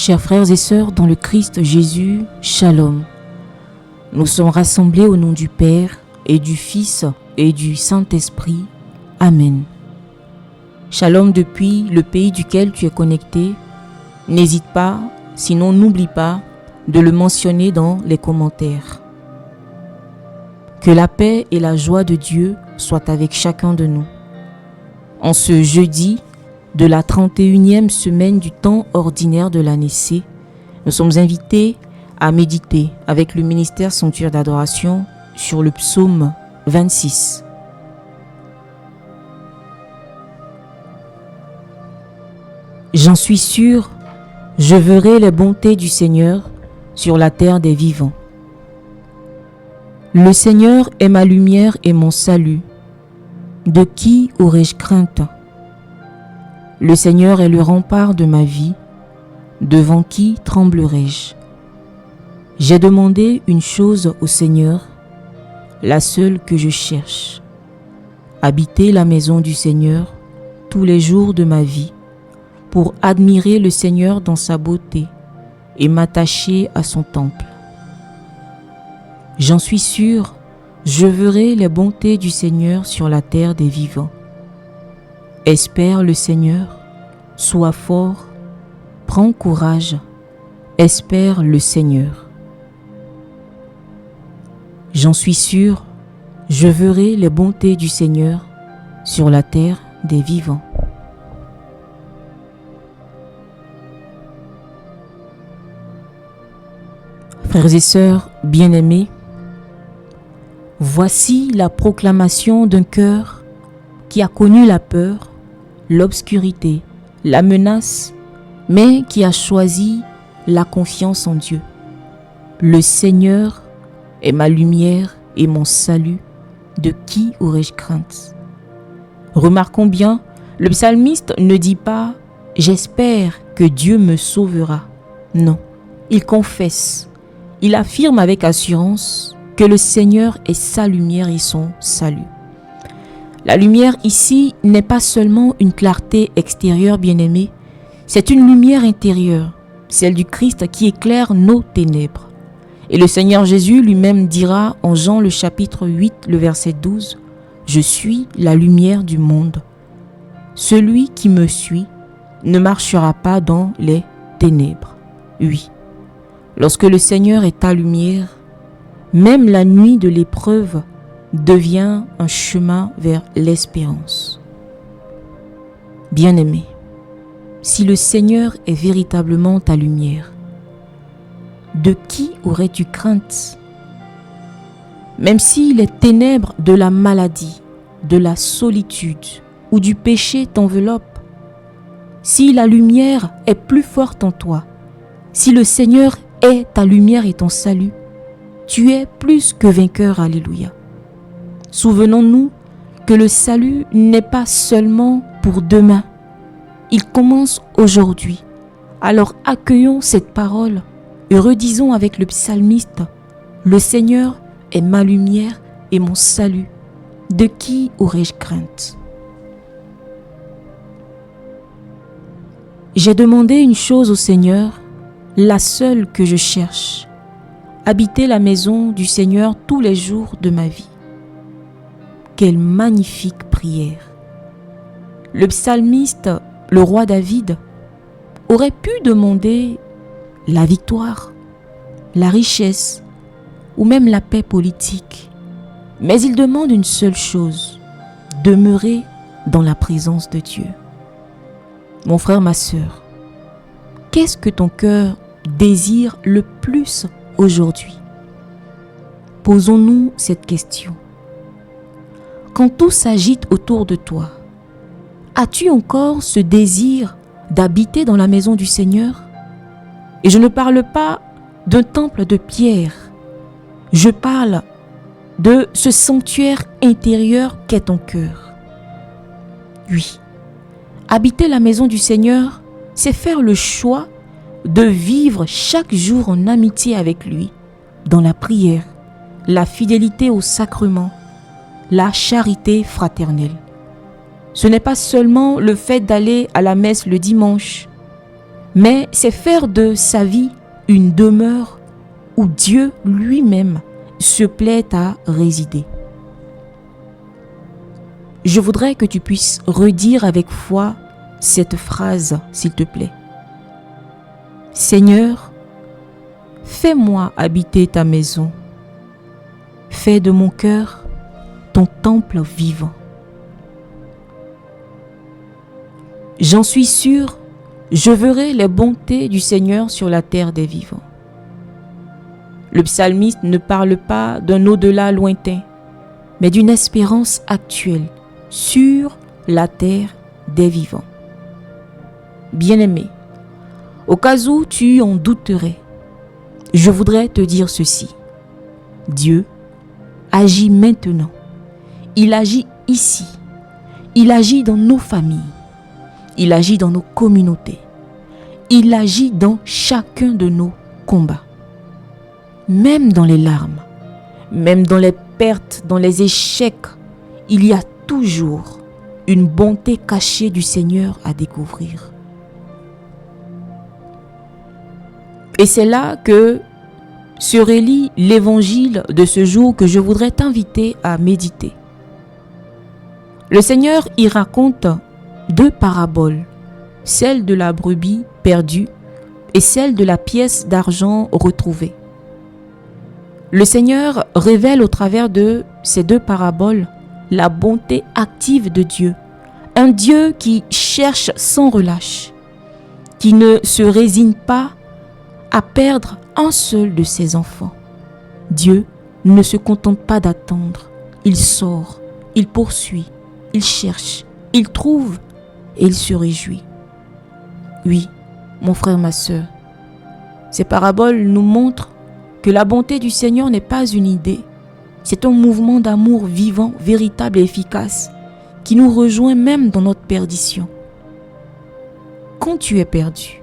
Chers frères et sœurs dans le Christ Jésus, Shalom. Nous sommes rassemblés au nom du Père et du Fils et du Saint-Esprit. Amen. Shalom depuis le pays duquel tu es connecté. N'hésite pas, sinon n'oublie pas de le mentionner dans les commentaires. Que la paix et la joie de Dieu soient avec chacun de nous. En ce jeudi de la 31e semaine du temps ordinaire de l'année C, nous sommes invités à méditer avec le ministère Sanctuaire d'adoration sur le psaume 26. J'en suis sûr, je verrai les bontés du Seigneur sur la terre des vivants. Le Seigneur est ma lumière et mon salut. De qui aurais-je crainte? Le Seigneur est le rempart de ma vie. Devant qui tremblerai-je? J'ai demandé une chose au Seigneur, la seule que je cherche. Habiter la maison du Seigneur tous les jours de ma vie, pour admirer le Seigneur dans sa beauté et m'attacher à son temple. J'en suis sûr, je verrai les bontés du Seigneur sur la terre des vivants. Espère le Seigneur, sois fort, prends courage, espère le Seigneur. J'en suis sûr, je verrai les bontés du Seigneur sur la terre des vivants. Frères et sœurs bien-aimés, voici la proclamation d'un cœur qui a connu la peur, l'obscurité, la menace, mais qui a choisi la confiance en Dieu. Le Seigneur est ma lumière et mon salut. De qui aurais-je crainte? Remarquons bien, le psalmiste ne dit pas « J'espère que Dieu me sauvera ». Non, il confesse, il affirme avec assurance que le Seigneur est sa lumière et son salut. La lumière ici n'est pas seulement une clarté extérieure, bien-aimée, c'est une lumière intérieure, celle du Christ qui éclaire nos ténèbres. Et le Seigneur Jésus lui-même dira en Jean le chapitre 8, le verset 12, « Je suis la lumière du monde. Celui qui me suit ne marchera pas dans les ténèbres. » Oui, lorsque le Seigneur est ta lumière, même la nuit de l'épreuve devient un chemin vers l'espérance. Bien-aimé, si le Seigneur est véritablement ta lumière, de qui aurais-tu crainte? Même si les ténèbres de la maladie, de la solitude ou du péché t'enveloppent, si la lumière est plus forte en toi, si le Seigneur est ta lumière et ton salut, tu es plus que vainqueur, alléluia. Souvenons-nous que le salut n'est pas seulement pour demain, il commence aujourd'hui. Alors accueillons cette parole et redisons avec le psalmiste, « Le Seigneur est ma lumière et mon salut. De qui aurais-je crainte ?» J'ai demandé une chose au Seigneur, la seule que je cherche, habiter la maison du Seigneur tous les jours de ma vie. Quelle magnifique prière! Le psalmiste, le roi David, aurait pu demander la victoire, la richesse ou même la paix politique. Mais il demande une seule chose, demeurer dans la présence de Dieu. Mon frère, ma sœur, qu'est-ce que ton cœur désire le plus aujourd'hui? Posons-nous cette question. Quand tout s'agite autour de toi, as-tu encore ce désir d'habiter dans la maison du Seigneur? Et je ne parle pas d'un temple de pierre, je parle de ce sanctuaire intérieur qu'est ton cœur. Oui, habiter la maison du Seigneur, c'est faire le choix de vivre chaque jour en amitié avec lui, dans la prière, la fidélité au sacrement, la charité fraternelle. Ce n'est pas seulement le fait d'aller à la messe le dimanche, mais c'est faire de sa vie une demeure où Dieu lui-même se plaît à résider. Je voudrais que tu puisses redire avec foi cette phrase, s'il te plaît. Seigneur, fais-moi habiter ta maison. Fais de mon cœur ton temple vivant. J'en suis sûr, je verrai les bontés du Seigneur sur la terre des vivants. Le psalmiste ne parle pas d'un au-delà lointain, mais d'une espérance actuelle sur la terre des vivants. Bien-aimé, au cas où tu en douterais, je voudrais te dire ceci. Dieu agit maintenant. Il agit ici. Il agit dans nos familles. Il agit dans nos communautés. Il agit dans chacun de nos combats. Même dans les larmes, même dans les pertes, dans les échecs, il y a toujours une bonté cachée du Seigneur à découvrir. Et c'est là que se relie l'évangile de ce jour que je voudrais t'inviter à méditer. Le Seigneur y raconte 2 paraboles, celle de la brebis perdue et celle de la pièce d'argent retrouvée. Le Seigneur révèle au travers de ces 2 paraboles la bonté active de Dieu, un Dieu qui cherche sans relâche, qui ne se résigne pas à perdre un seul de ses enfants. Dieu ne se contente pas d'attendre, il sort, il poursuit, il cherche, il trouve et il se réjouit. Oui, mon frère, ma sœur, ces paraboles nous montrent que la bonté du Seigneur n'est pas une idée, c'est un mouvement d'amour vivant, véritable et efficace qui nous rejoint même dans notre perdition. Quand tu es perdu,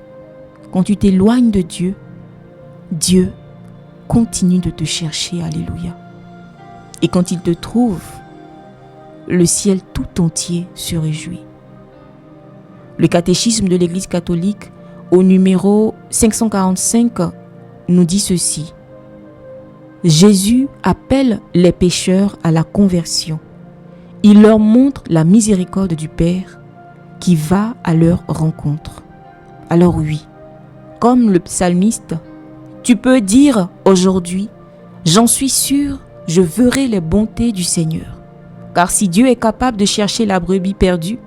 quand tu t'éloignes de Dieu, Dieu continue de te chercher, alléluia. Et quand il te trouve, le ciel tout entier se réjouit. Le catéchisme de l'Église catholique, au numéro 545, nous dit ceci. Jésus appelle les pécheurs à la conversion. Il leur montre la miséricorde du Père qui va à leur rencontre. Alors oui, comme le psalmiste, tu peux dire aujourd'hui, j'en suis sûr, je verrai les bontés du Seigneur. Car si Dieu est capable de chercher la brebis perdue,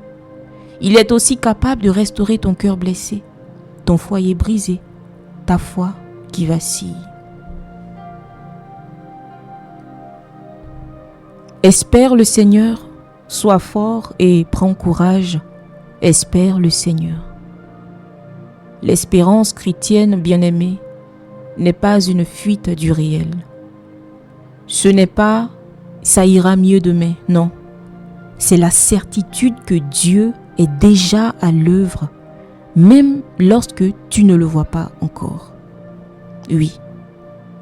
il est aussi capable de restaurer ton cœur blessé, ton foyer brisé, ta foi qui vacille. Espère le Seigneur, sois fort et prends courage, espère le Seigneur. L'espérance chrétienne, bien-aimée, n'est pas une fuite du réel. Ce n'est pas « ça ira mieux demain », non. C'est la certitude que Dieu est déjà à l'œuvre, même lorsque tu ne le vois pas encore. Oui,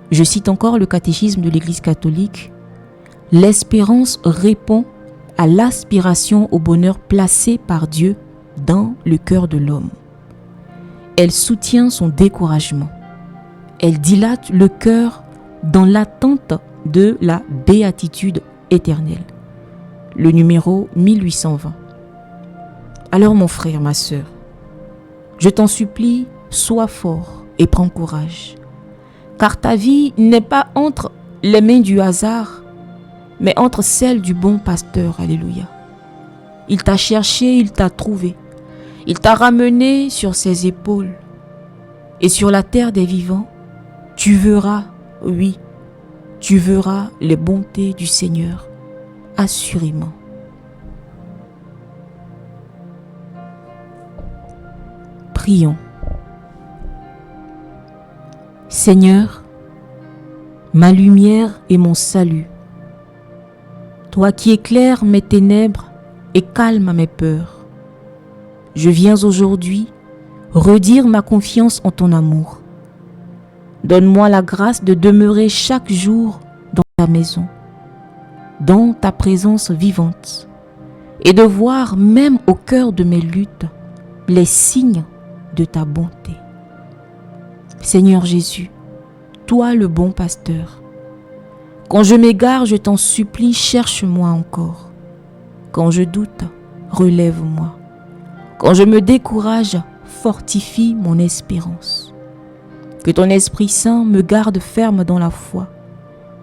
je cite encore le catéchisme de l'Église catholique. L'espérance répond à l'aspiration au bonheur placé par Dieu dans le cœur de l'homme. Elle soutient son découragement. Elle dilate le cœur dans l'attente de la béatitude éternelle. Le numéro 1820. Alors mon frère, ma sœur, je t'en supplie, sois fort et prends courage. Car ta vie n'est pas entre les mains du hasard, mais entre celles du bon pasteur. Alléluia. Il t'a cherché, il t'a trouvé. Il t'a ramené sur ses épaules. Et sur la terre des vivants, tu verras, oui, tu verras les bontés du Seigneur, assurément. Prions. Seigneur, ma lumière et mon salut, toi qui éclaires mes ténèbres et calmes mes peurs, je viens aujourd'hui redire ma confiance en ton amour. Donne-moi la grâce de demeurer chaque jour dans ta maison, dans ta présence vivante, et de voir même au cœur de mes luttes les signes de ta bonté. Seigneur Jésus, toi le bon pasteur, quand je m'égare, je t'en supplie, cherche-moi encore. Quand je doute, relève-moi. Quand je me décourage, fortifie mon espérance. Que ton Esprit Saint me garde ferme dans la foi,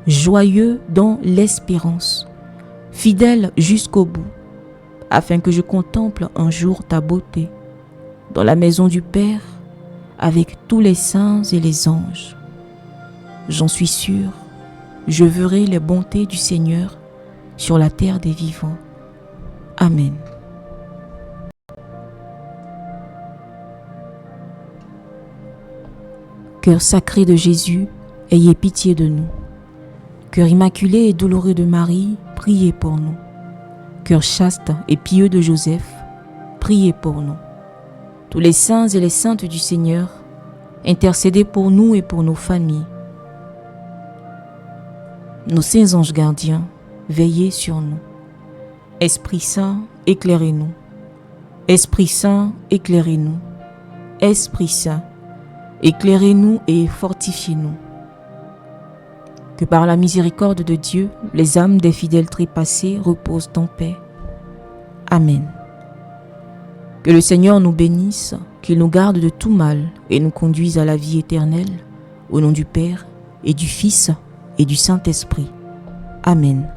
joyeux dans l'espérance, fidèle jusqu'au bout, afin que je contemple un jour ta beauté dans la maison du Père avec tous les saints et les anges. J'en suis sûr, je verrai les bontés du Seigneur sur la terre des vivants. Amen. Cœur sacré de Jésus, ayez pitié de nous. Cœur immaculé et douloureux de Marie, priez pour nous. Cœur chaste et pieux de Joseph, priez pour nous. Tous les saints et les saintes du Seigneur, intercédez pour nous et pour nos familles. Nos saints anges gardiens, veillez sur nous. Esprit Saint, éclairez-nous. Esprit Saint, éclairez-nous. Esprit Saint, éclairez-nous et fortifiez-nous. Que par la miséricorde de Dieu, les âmes des fidèles trépassés reposent en paix. Amen. Que le Seigneur nous bénisse, qu'il nous garde de tout mal et nous conduise à la vie éternelle, au nom du Père et du Fils et du Saint-Esprit. Amen.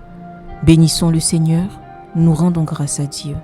Bénissons le Seigneur, nous rendons grâce à Dieu.